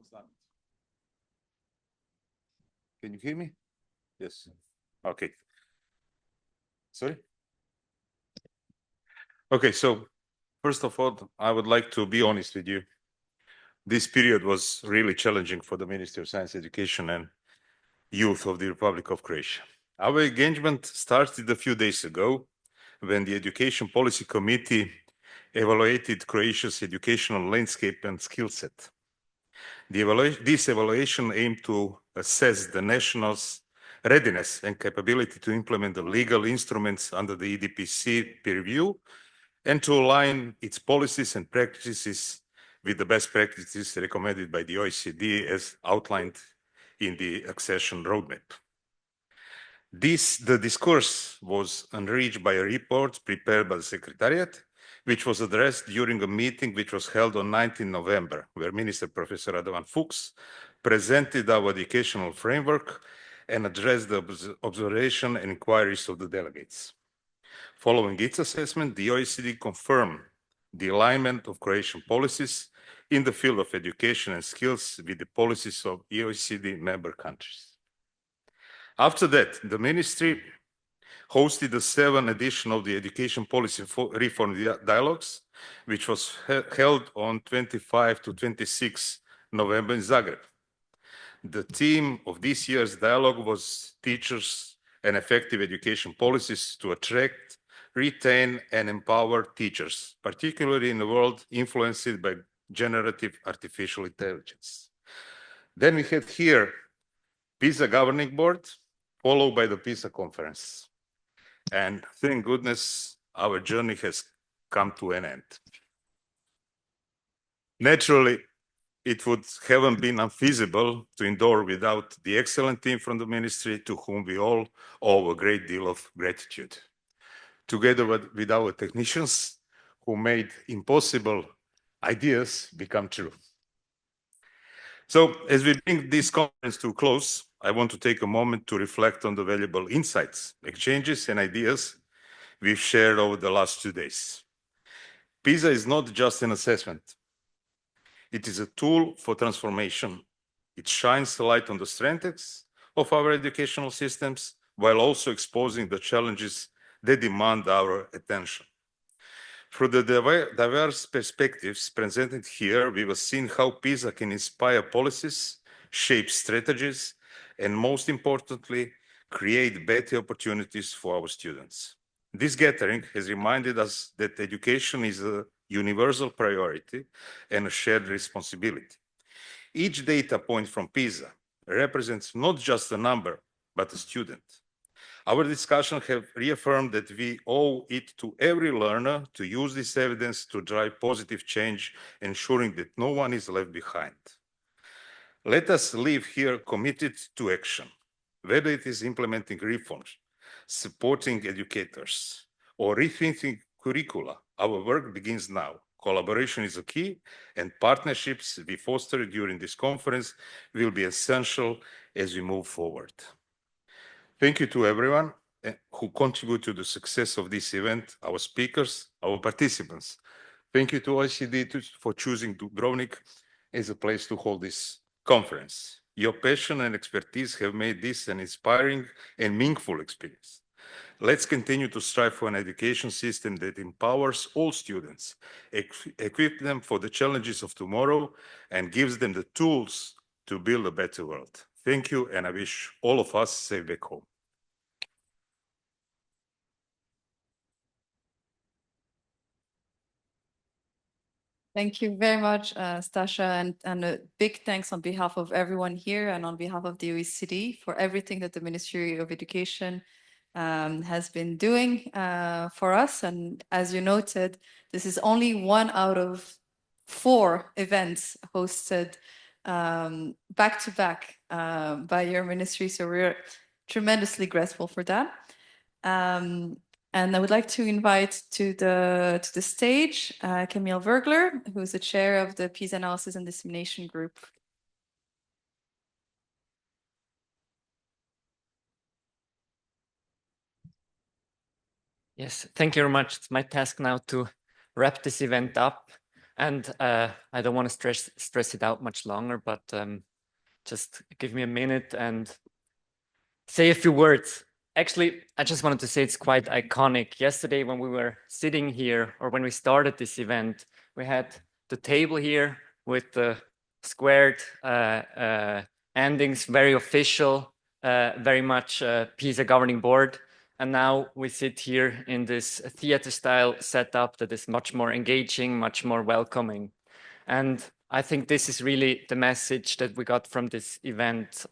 start. Can you hear me? Yes. Okay. Sorry? Okay, so first of all, I would like to be honest with you. This period was really challenging for the Ministry of Science, Education and Youth of the Republic of Croatia. Our engagement started a few days ago when the Education Policy Committee evaluated Croatia's educational landscape and skill set. This evaluation aimed to assess the national's readiness and capability to implement the legal instruments under the EDPC peer review and to align its policies and practices with the best practices recommended by the OECD as outlined in the accession roadmap. The discourse was enriched by a report prepared by the Secretariat, which was addressed during a meeting which was held on 19 November, where Minister Professor Radovan Fuchs presented our educational framework and addressed the observation and inquiries of the delegates. Following its assessment, the OECD confirmed the alignment of Croatian policies in the field of education and skills with the policies of OECD member countries. After that, the ministry hosted the 7th edition of the Education Policy Reform Dialogues, which was held on 25 to 26 November in Zagreb. The theme of this year's dialogue was teachers and effective education policies to attract, retain, and empower teachers, particularly in a world influenced by generative artificial intelligence. Then we had here PISA Governing Board, followed by the PISA Conference. And thank goodness our journey has come to an end. Naturally, it would have been unfeasible to endure without the excellent team from the ministry to whom we all owe a great deal of gratitude. Together with our technicians who made impossible ideas become true. So as we bring this conference to a close, I want to take a moment to reflect on the valuable insights, exchanges, and ideas we've shared over the last 2 days. PISA is not just an assessment. It is a tool for transformation. It shines a light on the strengths of our educational systems while also exposing the challenges that demand our attention. Through the diverse perspectives presented here, we have seen how PISA can inspire policies, shape strategies, and most importantly, create better opportunities for our students. This gathering has reminded us that education is a universal priority and a shared responsibility. Each data point from PISA represents not just a number, but a student. Our discussion has reaffirmed that we owe it to every learner to use this evidence to drive positive change, ensuring that no one is left behind. Let us leave here committed to action, whether it is implementing reforms, supporting educators, or rethinking curricula. Our work begins now. Collaboration is a key, and partnerships we foster during this conference will be essential as we move forward. Thank you to everyone who contributed to the success of this event, our speakers, our participants. Thank you to OECD for choosing Dubrovnik as a place to hold this conference. Your passion and expertise have made this an inspiring and meaningful experience. Let's continue to strive for an education system that empowers all students, equip them for the challenges of tomorrow, and gives them the tools to build a better world. Thank you, and I wish all of us safe back home. Thank you very much, Stasha, and a big thanks on behalf of everyone here and on behalf of the OECD for everything that the Ministry of Education has been doing for us. And as you noted, this is only 1 out of 4 events hosted back to back by your ministry. So we're tremendously grateful for that. And I would like to invite to the stage Camille Vergler, who is the chair of the PISA Analysis and Dissemination Group. Yes, thank you very much. It's my task now to wrap this event up. And I don't want to stress it out much longer, but just give me a minute and say a few words. Actually, I just wanted to say it's quite iconic. Yesterday, when we were sitting here, or when we started this event, we had the table here with the squared endings, very official, very much PISA governing board. And now we sit here in this theater style setup that is much more engaging, much more welcoming. And I think this is really the message that we got from this event.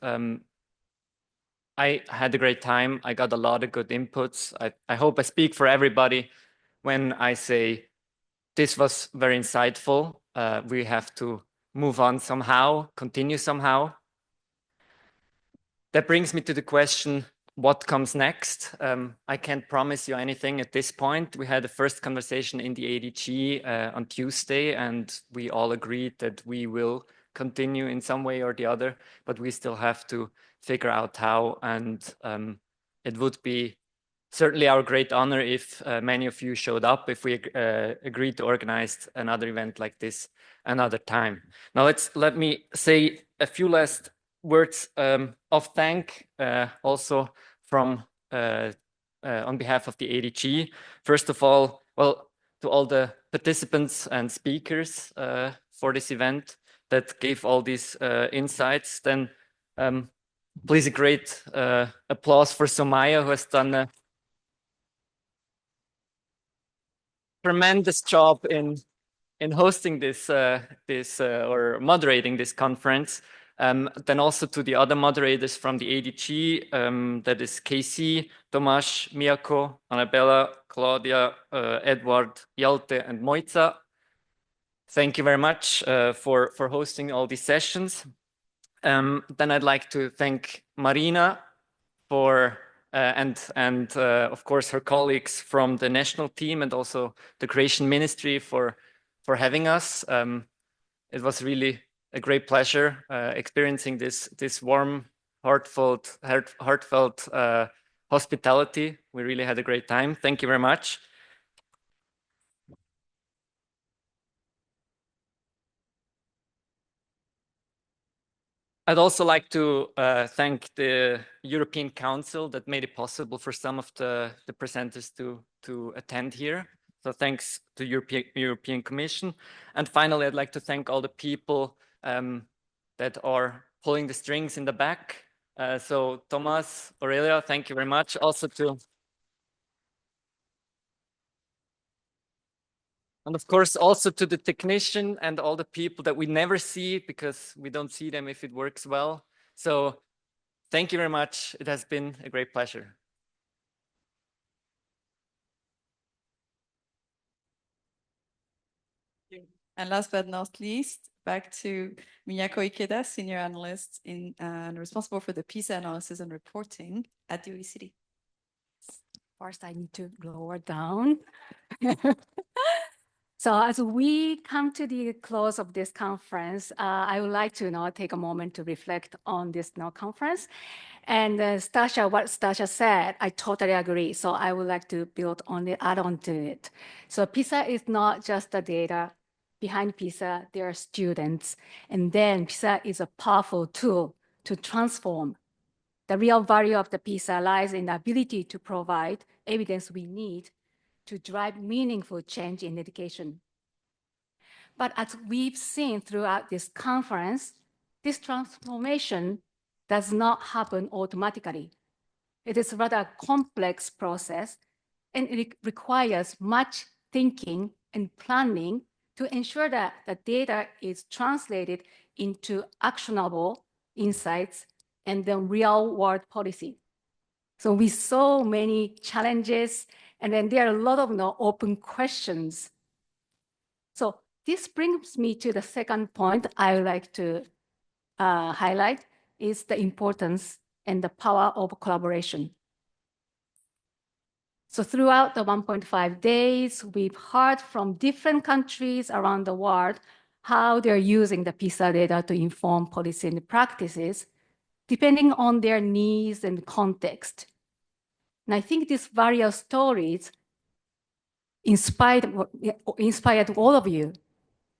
I had a great time. I got a lot of good inputs. I hope I speak for everybody when I say this was very insightful. We have to move on somehow, continue somehow. That brings me to the question, what comes next? I can't promise you anything at this point. We had the first conversation in the ADG on Tuesday, and we all agreed that we will continue in some way or the other, but we still have to figure out how. And it would be certainly our great honor if many of you showed up, if we agreed to organize another event like this another time. Now let me say a few last words of thank also from on behalf of the ADG. First of all, well, to all the participants and speakers for this event that gave all these insights. Then please a great applause for Somaya, who has done a tremendous job in hosting this or moderating this conference. Then also to the other moderators from the ADG, that is Casey, Tomasz, Miyako, Annabella, Claudia, Edward, Yalte, and Moitza. Thank you very much for hosting all these sessions. Then I'd like to thank Marina for and of course her colleagues from the national team and also the Croatian Ministry for having us. It was really a great pleasure experiencing this warm, heartfelt hospitality. We really had a great time. Thank you very much. I'd also like to thank the European Council that made it possible for some of the presenters to attend here. So thanks to European Commission. And finally, I'd like to thank all the people that are pulling the strings in the back. So Thomas, Aurelia, thank you very much. Also to, and of course, also to the technician and all the people that we never see because we don't see them if it works well. So thank you very much. It has been a great pleasure. And last but not least, back to Miyako Ikeda, Senior Analyst and responsible for the PISA analysis and reporting at the OECD. First, I need to lower down. So as we come to the close of this conference, I would like to now take a moment to reflect on this conference. And what Stasha said, I totally agree. So I would like to add on to it. So PISA is not just the data. Behind PISA, there are students. And then PISA is a powerful tool to transform. The real value of the PISA lies in the ability to provide evidence we need to drive meaningful change in education. But as we've seen throughout this conference, this transformation does not happen automatically. It is rather a complex process, and it requires much thinking and planning to ensure that the data is translated into actionable insights and then real-world policy. So we saw many challenges, and then there are a lot of open questions. So this brings me to the second point I would like to highlight is the importance and the power of collaboration. So throughout the 1.5 days, we've heard from different countries around the world how they're using the PISA data to inform policy and practices, depending on their needs and context. And I think these various stories inspired all of you.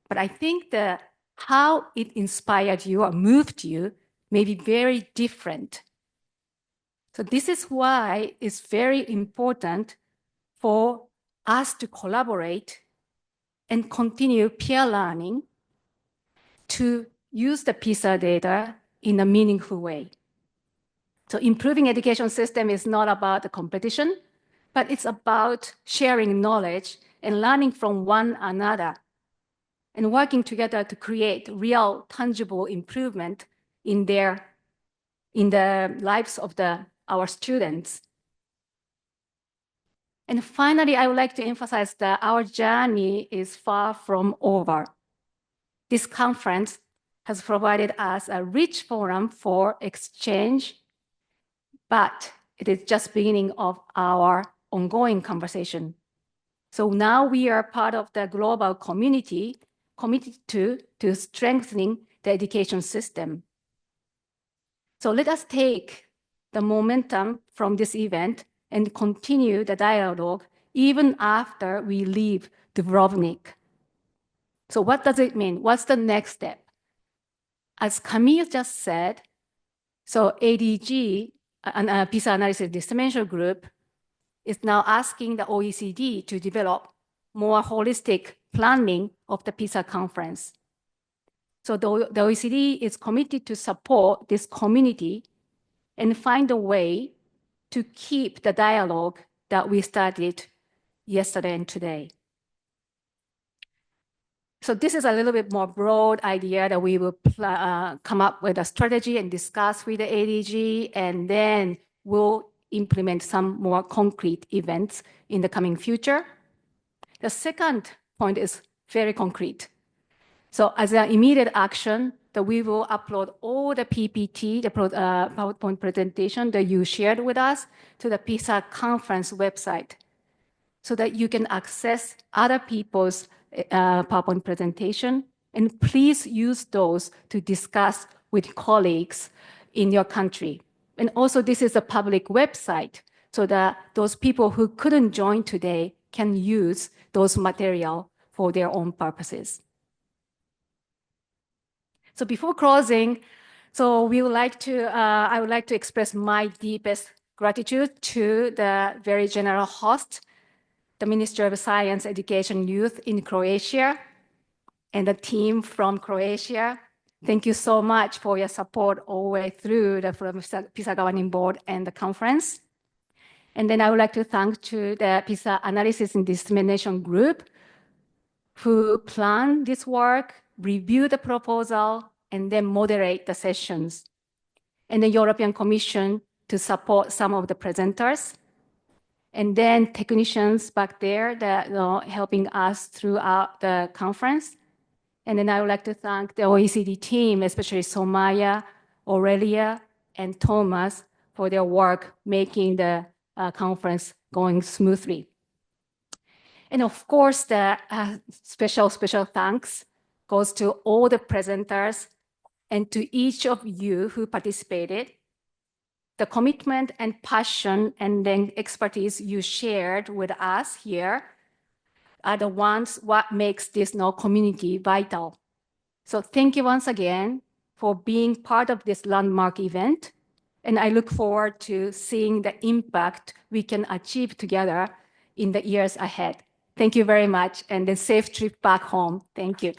But I think that how it inspired you or moved you may be very different. So this is why it's very important for us to collaborate and continue peer learning to use the PISA data in a meaningful way. So improving education system is not about the competition, but it's about sharing knowledge and learning from one another and working together to create real, tangible improvement in the lives of our students. And finally, I would like to emphasize that our journey is far from over. This conference has provided us a rich forum for exchange, but it is just beginning of our ongoing conversation. So now we are part of the global community committed to strengthening the education system. So let us take the momentum from this event and continue the dialogue even after we leave Dubrovnik. So what does it mean? What's the next step? As Camille just said, so ADG, PISA Analysis Dimensional Group, is now asking the OECD to develop more holistic planning of the PISA conference. So the OECD is committed to support this community and find a way to keep the dialogue that we started yesterday and today. So this is a little bit more broad idea that we will come up with a strategy and discuss with the ADG, and then we'll implement some more concrete events in the coming future. The second point is very concrete. So as an immediate action, that we will upload all the PPT, the PowerPoint presentation that you shared with us to the PISA conference website so that you can access other people's PowerPoint presentation. And please use those to discuss with colleagues in your country. And also, this is a public website so that those people who couldn't join today can use those material for their own purposes. So before closing, so we would like to, I would like to express my deepest gratitude to the very general host, the Ministry of Science, Education, Youth in Croatia, and the team from Croatia. Thank you so much for your support all the way through the PISA Governing Board and the conference. And then I would like to thank to the PISA Analysis and Dissemination Group who planned this work, review the proposal, and then moderate the sessions. And the European Commission to support some of the presenters. And then technicians back there that are helping us throughout the conference. And then I would like to thank the OECD team, especially Somaya, Aurelia, and Thomas for their work making the conference going smoothly. And of course, the special thanks goes to all the presenters and to each of you who participated. The commitment and passion and then expertise you shared with us here are the ones what makes this community vital. So thank you once again for being part of this landmark event. And I look forward to seeing the impact we can achieve together in the years ahead. Thank you very much, and then safe trip back home. Thank you.